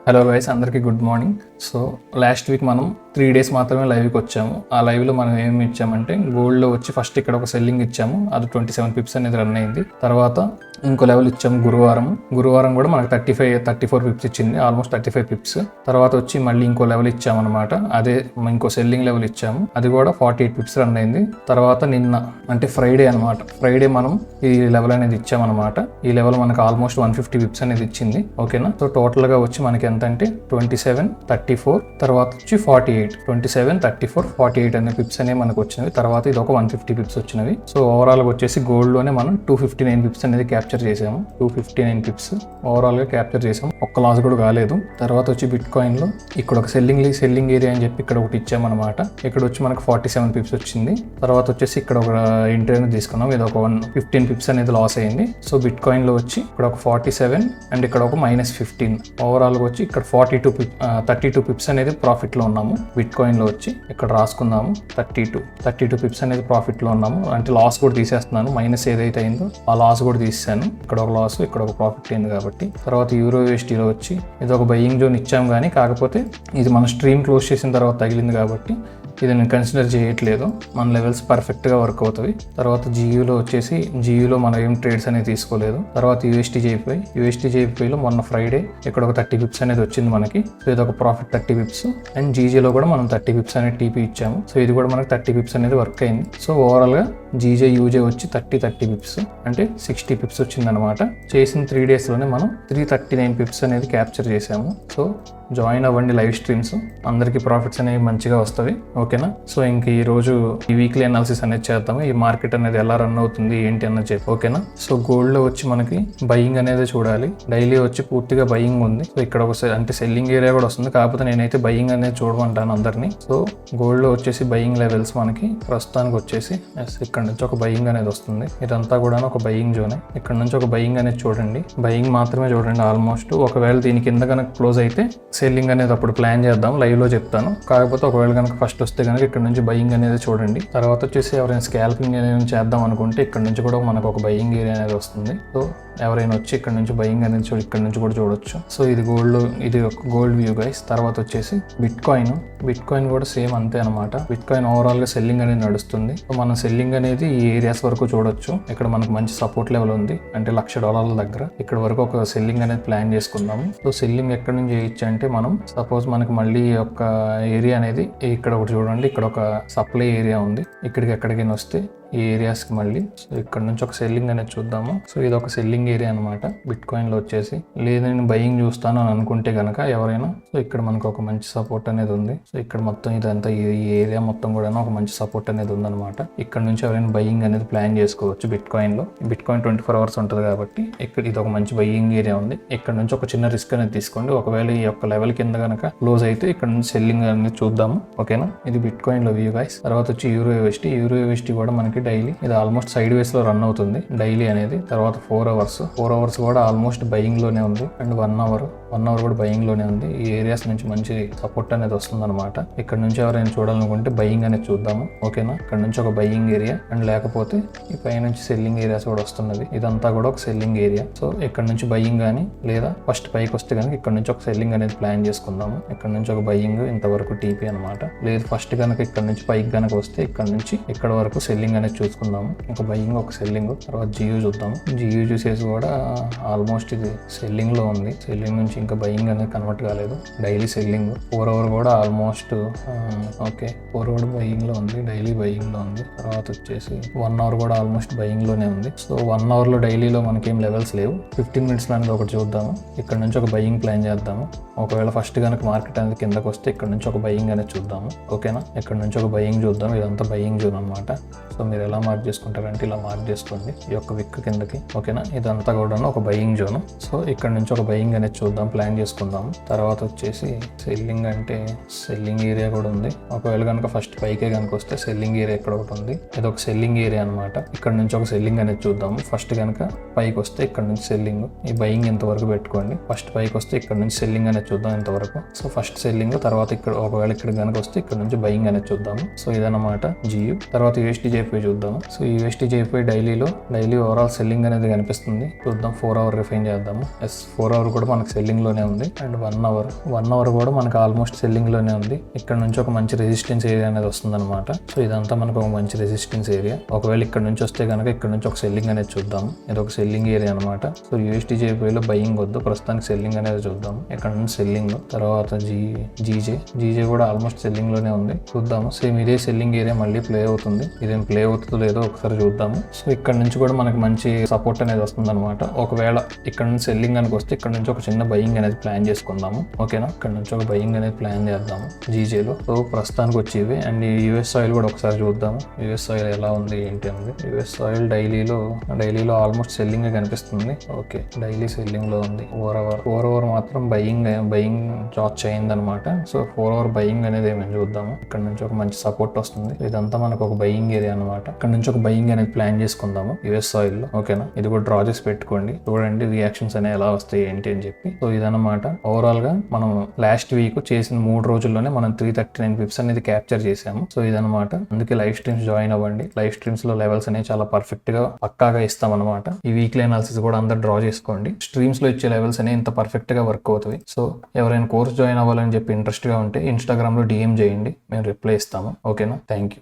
Hello guys, అందరికీ good morning. So last week మనం 3 days మాత్రమే లైవ్కి వచ్చాము. ఆ లైవ్లో మనం ఏమి ఇచ్చామంటే గోల్డ్లో వచ్చి ఫస్ట్ ఇక్కడ ఒక సెల్లింగ్ ఇచ్చాము, అది 27 pips అనేది రన్ అయింది. తర్వాత ఇంకో లెవెల్ ఇచ్చాము గురువారం కూడా మనకు 34 pips ఇచ్చింది, ఆల్మోస్ట్ 35 pips. తర్వాత వచ్చి మళ్ళీ ఇంకో లెవెల్ ఇచ్చాము అనమాట, అదే ఇంకో సెల్లింగ్ లెవెల్ ఇచ్చాము, అది కూడా 48 pips రన్ అయింది. తర్వాత నిన్న అంటే ఫ్రైడే మనం ఈ లెవెల్ అనేది ఇచ్చామన్నమాట. ఈ లెవెల్ మనకు ఆల్మోస్ట్ 150 pips అనేది ఇచ్చింది. ఓకేనా. సో టోటల్గా వచ్చి మనకి ఎంత అంటే 27, 34, తర్వాత వచ్చి 48, 27, 34, 48 అనే పిప్స్ అనేవి మనకు వచ్చినవి. తర్వాత ఇది ఒక 150 pips వచ్చినవి. సో ఓవరాల్ గా వచ్చేసి గోల్డ్ లోనే మనం 259 pips అనేది క్యాప్చర్ చేసాము. 259 pips ఓవరాల్ గా క్యాప్చర్ చేసాము, ఒక్క లాస్ కూడా కాలేదు. తర్వాత వచ్చి బిట్ కాయిన్ లో ఇక్కడ ఒక సెల్లింగ్ ఏరియా అని చెప్పి ఇక్కడ ఒకటి ఇచ్చామన్నమాట. ఇక్కడ వచ్చి మనకు 47 pips వచ్చింది. తర్వాత వచ్చేసి ఇక్కడ ఒక ఎంట్రీ అనేది తీసుకున్నాం, ఇది ఒక 15 pips అనేది లాస్ అయింది. సో బిట్ కాయిన్ లో వచ్చి ఇక్కడ ఒక 47 అండ్ ఇక్కడ ఒక -15, ఓవరాల్ గా వచ్చి ఇక్కడ 32 pips అనేది ప్రాఫిట్ లో ఉన్నాము. బిట్ కాయిన్ లో వచ్చి ఇక్కడ రాసుకుందాము 32 pips అనేది ప్రాఫిట్ లో ఉన్నాము. అంటే లాస్ కూడా తీసేస్తున్నాను, మైనస్ ఏదైతే అయిందో ఆ లాస్ కూడా తీసాను. ఇక్కడ ఒక లాస్, ఇక్కడ ఒక ప్రాఫిట్ అయింది కాబట్టి. తర్వాత యూరో యూఎస్డీలో వచ్చి ఇది ఒక బయ్యింగ్ జోన్ ఇచ్చాము, కానీ కాకపోతే ఇది మన స్ట్రీమ్ క్లోజ్ చేసిన తర్వాత తగిలింది కాబట్టి ఇది నేను కన్సిడర్ చేయట్లేదు. మన లెవెల్స్ పర్ఫెక్ట్గా వర్క్ అవుతుంది. తర్వాత జియూలో మనం ఏం ట్రేడ్స్ అనేది తీసుకోలేదు. తర్వాత యూఎస్టీజేపీలో మొన్న ఫ్రైడే ఇక్కడ ఒక 30 pips అనేది వచ్చింది మనకి. సో ఇది ఒక ప్రాఫిట్ 30 pips. అండ్ జీజేలో కూడా మనం 30 pips అనేది టీపీ ఇచ్చాము. సో ఇది కూడా మనకి 30 pips అనేది వర్క్ అయింది. సో ఓవరాల్గా యూజే వచ్చి 30 pips అంటే 60 pips వచ్చింది అనమాట. చేసిన 3 daysలోనే మనం 339 pips అనేది క్యాప్చర్ చేసాము. సో జాయిన్ అవ్వండి లైవ్ స్ట్రీమ్స్, అందరికీ ప్రాఫిట్స్ అనేవి మంచిగా వస్తుంది. ఓకేనా. సో ఇంక ఈ రోజు ఈ వీక్లీ అనాలిసిస్ అనేది చేద్దాము, ఈ మార్కెట్ అనేది ఎలా రన్ అవుతుంది ఏంటి అన్నది చెప్పి. ఓకేనా. సో గోల్డ్లో వచ్చి మనకి బయింగ్ అనేది చూడాలి. డైలీ వచ్చి పూర్తిగా బయింగ్ ఉంది. సో ఇక్కడ ఒక అంటే సెల్లింగ్ ఏరియా కూడా వస్తుంది, కాకపోతే నేనైతే బయింగ్ అనేది చూడమంటాను అందరినీ. సో గోల్డ్లో వచ్చేసి బయింగ్ లెవెల్స్ మనకి ప్రస్తుతానికి వచ్చేసి ఇక్కడ నుంచి ఒక బయింగ్ అనేది వస్తుంది. ఇదంతా కూడా ఒక బయింగ్ జోనే. ఇక్కడ నుంచి ఒక బయింగ్ అనేది చూడండి, బయింగ్ మాత్రమే చూడండి ఆల్మోస్ట్. ఒకవేళ దీని కింద కనుక క్లోజ్ అయితే సెల్లింగ్ అనేది అప్పుడు ప్లాన్ చేద్దాం, లైవ్ లో చెప్తాను. కాకపోతే ఒకవేళ కనుక ఫస్ట్ వస్తే కనుక ఇక్కడ నుంచి బయింగ్ అనేది చూడండి. తర్వాత వచ్చేసి ఎవరైనా స్కాల్పింగ్ అనేది చేద్దాం అనుకుంటే ఇక్కడ నుంచి కూడా మనకు ఒక బయింగ్ ఏరియా అనేది వస్తుంది. సో ఎవరైనా వచ్చి ఇక్కడ నుంచి బయింగ్ అనేది ఇక్కడ నుంచి కూడా చూడొచ్చు. సో ఇది ఒక గోల్డ్ వ్యూ గైస్. తర్వాత వచ్చేసి బిట్ కాయిన్ కూడా సేమ్ అంతే అనమాట. బిట్ కాయిన్ ఓవరాల్ గా సెల్లింగ్ అనేది నడుస్తుంది. సో మనం సెల్లింగ్ అనేది ఈ ఏరియాస్ వరకు చూడొచ్చు. ఇక్కడ మనకు మంచి సపోర్ట్ లెవెల్ ఉంది, అంటే $1,00,000 దగ్గర. ఇక్కడ వరకు ఒక సెల్లింగ్ అనేది ప్లాన్ చేసుకుందాము. సో సెల్లింగ్ ఎక్కడ నుంచి చేయొచ్చు అంటే మనం సపోజ్ మనకి మళ్ళీ ఒక ఏరియా అనేది ఇక్కడ ఒకటి చూడండి, ఇక్కడ ఒక సప్లై ఏరియా ఉంది. ఇక్కడికి ఎక్కడికైనా వస్తే ఈ ఏరియాస్కి మళ్ళీ సో ఇక్కడ నుంచి ఒక సెల్లింగ్ అనేది చూద్దాము. సో ఇది ఒక సెల్లింగ్ ఏరియా అనమాట బిట్ కాయిన్లో వచ్చేసి. లేదు నేను బయింగ్ చూస్తాను అని అనుకుంటే కనుక ఎవరైనా, సో ఇక్కడ మనకు ఒక మంచి సపోర్ట్ అనేది ఉంది. సో ఇక్కడ మొత్తం ఇదంతా ఈ ఏరియా మొత్తం కూడా ఒక మంచి సపోర్ట్ అనేది ఉందన్నమాట. ఇక్కడ నుంచి ఎవరైనా బయింగ్ అనేది ప్లాన్ చేసుకోవచ్చు బిట్ కాయిన్లో. బిట్ కాయిన్ 24 hours ఉంటుంది కాబట్టి ఇక్కడ ఇది ఒక మంచి బయింగ్ ఏరియా ఉంది. ఇక్కడ నుంచి ఒక చిన్న రిస్క్ అనేది తీసుకోండి. ఒకవేళ ఈ యొక్క లెవెల్ కింద కనుక క్లోజ్ అయితే ఇక్కడ నుంచి సెల్లింగ్ అనేది చూద్దాము. ఓకేనా. ఇది బిట్ కాయిన్లో వ్యూ గైస్. తర్వాత వచ్చి యూరో యూఎస్టీ కూడా మనకి డైలీ ఇది ఆల్మోస్ట్ సైడ్ వేస్ లో రన్ అవుతుంది డైలీ అనేది. తర్వాత 4 hours కూడా ఆల్మోస్ట్ బయింగ్ లోనే ఉంది. అండ్ 1 hour కూడా బయింగ్ లోనే ఉంది. ఈ ఏరియాస్ నుంచి మంచి సపోర్ట్ అనేది వస్తుంది అనమాట. ఇక్కడ నుంచి ఎవరైనా చూడాలనుకుంటే బయింగ్ అనేది చూద్దాము. ఓకేనా. ఇక్కడ నుంచి ఒక బయింగ్ ఏరియా, అండ్ లేకపోతే ఈ పై నుంచి సెల్లింగ్ ఏరియాస్ కూడా వస్తున్నది. ఇదంతా కూడా ఒక సెల్లింగ్ ఏరియా. సో ఇక్కడ నుంచి బయింగ్ కానీ లేదా ఫస్ట్ పైకి వస్తే కనుక ఇక్కడ నుంచి ఒక సెల్లింగ్ అనేది ప్లాన్ చేసుకుందాము. ఇక్కడ నుంచి ఒక బయింగ్ ఇంతవరకు టీపీ అనమాట. లేదు ఫస్ట్ కనుక ఇక్కడ నుంచి పైకి కనుక వస్తే ఇక్కడ నుంచి ఇక్కడ వరకు సెల్లింగ్ అనేది చూసుకుందాము. ఒక బయింగ్ ఒక సెల్లింగ్. తర్వాత జియో చూద్దాము. జియో చూసేసి కూడా ఆల్మోస్ట్ ఇది సెల్లింగ్ లో ఉంది. సెల్లింగ్ నుంచి ఇంకా బయింగ్ అనేది కన్వర్ట్ కాలేదు. Daily selling. 4 hour కూడా ఆల్మోస్ట్ 4 hour బయింగ్ లో ఉంది, డైలీ బయింగ్ లో ఉంది. తర్వాత వచ్చేసి 1 hour కూడా ఆల్మోస్ట్ బయింగ్ లోనే ఉంది. సో 1 hour లో డైలీలో మనకేం లెవెల్స్ లేవు. 15 minutes అనేది ఒకటి చూద్దాము. ఇక్కడ నుంచి ఒక బయింగ్ ప్లాన్ చేద్దాము. ఒకవేళ ఫస్ట్ కనుక మార్కెట్ అనేది కిందకు వస్తే ఇక్కడ నుంచి ఒక బయింగ్ అనేది చూద్దాము. ఓకేనా. ఇక్కడ నుంచి ఒక బయింగ్ చూద్దాం. ఇదంతా బయింగ్ జోన్ అనమాట. సో మీరు ఎలా మార్క్ చేసుకుంటారంటే ఇలా మార్క్ చేసుకోండి ఈ యొక్క విక్ కిందకి. ఓకేనా. ఇదంతా కూడా ఒక బయింగ్ జోన్. సో ఇక్కడ నుంచి ఒక బయింగ్ అనేది చూద్దాం, ప్లాన్ చేసుకుందాము. తర్వాత వచ్చేసి సెల్లింగ్ అంటే సెల్లింగ్ ఏరియా కూడా ఉంది. ఒకవేళ కనుక ఫస్ట్ పైకే కనుక వస్తే సెల్లింగ్ ఏరియా ఇక్కడ ఒకటి ఉంది. ఇది ఒక సెల్లింగ్ ఏరియా అనమాట. ఇక్కడ నుంచి ఒక సెల్లింగ్ అనేది చూద్దాము. ఫస్ట్ కనుక పైకి వస్తే ఇక్కడ నుంచి సెల్లింగ్, ఈ బయింగ్ ఇంతవరకు పెట్టుకోండి. ఫస్ట్ పైకి వస్తే ఇక్కడ నుంచి సెల్లింగ్ అనేది చూద్దాం ఇంతవరకు. సో ఫస్ట్ సెల్లింగ్, తర్వాత ఇక్కడ ఒకవేళ ఇక్కడ కనుక వస్తే ఇక్కడ నుంచి బయింగ్ అనేది చూద్దాము. సో ఇదన్నమాట జియో. తర్వాత యూఎస్టీజేపీ చూద్దాము. సో యూఎస్టీజేపీ డైలీ ఓవరాల్ సెల్లింగ్ అనేది కనిపిస్తుంది. చూద్దాం. 4 hour రిఫైన్ చేద్దాము. 4 hour కూడా మనకు సెల్లింగ్ సెల్లింగ్ లోనే ఉంది. అండ్ 1 అవర్ కూడా మనకు ఆల్మోస్ట్ సెల్లింగ్ లోనే ఉంది. ఇక్కడ నుంచి ఒక మంచి రెసిస్టెన్స్ ఏరియా అనేది వస్తుంది అనమాట. సో ఇదంతా మనకు ఒక మంచి రెసిస్టెన్స్ ఏరియా. ఒకవేళ ఇక్కడ నుంచి వస్తే కనుక ఇక్కడ నుంచి ఒక సెల్లింగ్ అనేది చూద్దాము. ఇది ఒక సెల్లింగ్ ఏరియా అనమాట. సో USDJPYలో బయింగ్ వద్దు, ప్రస్తుతానికి సెల్లింగ్ అనేది చూద్దాము. ఇక్కడ నుంచి సెల్లింగ్, తర్వాత జీజే కూడా ఆల్మోస్ట్ సెల్లింగ్ లోనే ఉంది. చూద్దాము. సేమ్ ఇదే సెల్లింగ్ ఏరియా మళ్ళీ ప్లే అవుతుంది. ఇదేం ప్లే అవుతుందో లేదో ఒకసారి చూద్దాము. సో ఇక్కడ నుంచి కూడా మనకి మంచి సపోర్ట్ అనేది వస్తుంది అనమాట. ఒకవేళ ఇక్కడ నుంచి సెల్లింగ్ అని వస్తే ఇక్కడ నుంచి ఒక చిన్న బయింగ్ అనేది ప్లాన్ చేసుకుందాము. ఓకేనా, ఇక్కడ నుంచి ఒక బయింగ్ అనేది ప్లాన్ చేద్దాము జీజేలో. సో ప్రస్తుతానికి వచ్చేవి. అండ్ ఈ యుఎస్ ఆయిల్ కూడా ఒకసారి చూద్దాము. యుఎస్ ఆయిల్ ఎలా ఉంది ఏంటి ఉంది. యుఎస్ ఆయిల్ డైలీలో ఆల్మోస్ట్ సెల్లింగ్ కనిపిస్తుంది. ఓకే, డైలీ సెల్లింగ్ లో ఉంది. 4 అవర్ మాత్రం బయింగ్ చార్జ్ అయింది అనమాట. సో 4 అవర్ బయింగ్ అనేది ఏమైనా చూద్దాము. ఇక్కడ నుంచి ఒక మంచి సపోర్ట్ వస్తుంది. ఇదంతా మనకు ఒక బయింగ్ ఏరియా అనమాట. ఇక్కడ నుంచి ఒక బయింగ్ అనేది ప్లాన్ చేసుకుందాము యుఎస్ ఆయిల్ లో. ఓకేనా, ఇది కూడా డ్రా చేసి పెట్టుకోండి. చూడండి రియాక్షన్స్ అనేవి ఎలా వస్తాయి ఏంటి అని చెప్పి. సో ఇదన్నమాట ఓవరాల్ గా మనం లాస్ట్ వీక్ చేసిన 3 రోజుల్లోనే మనం 339 పిప్స్ అనేది క్యాప్చర్ చేసాము. సో ఇదన్నమాట. అందుకే లైవ్ స్ట్రీమ్స్ జాయిన్ అవ్వండి. లైవ్ స్ట్రీమ్స్ లో లెవెల్స్ అనేవి చాలా పర్ఫెక్ట్ గా పక్కాగా ఇస్తాం అనమాట. ఈ వీక్లీ అనాలిసిస్ కూడా అందరు డ్రా చేసుకోండి. స్ట్రీమ్స్ లో ఇచ్చే లెవెల్స్ అనేవి ఇంత పర్ఫెక్ట్ గా వర్క్ అవుతాయి. సో ఎవరైనా కోర్స్ జాయిన్ అవ్వాలని చెప్పి ఇంట్రెస్ట్ గా ఉంటే ఇన్స్టాగ్రామ్ లో DM చేయండి, మేము రిప్లై ఇస్తాము. ఓకేనా, థ్యాంక్ యూ.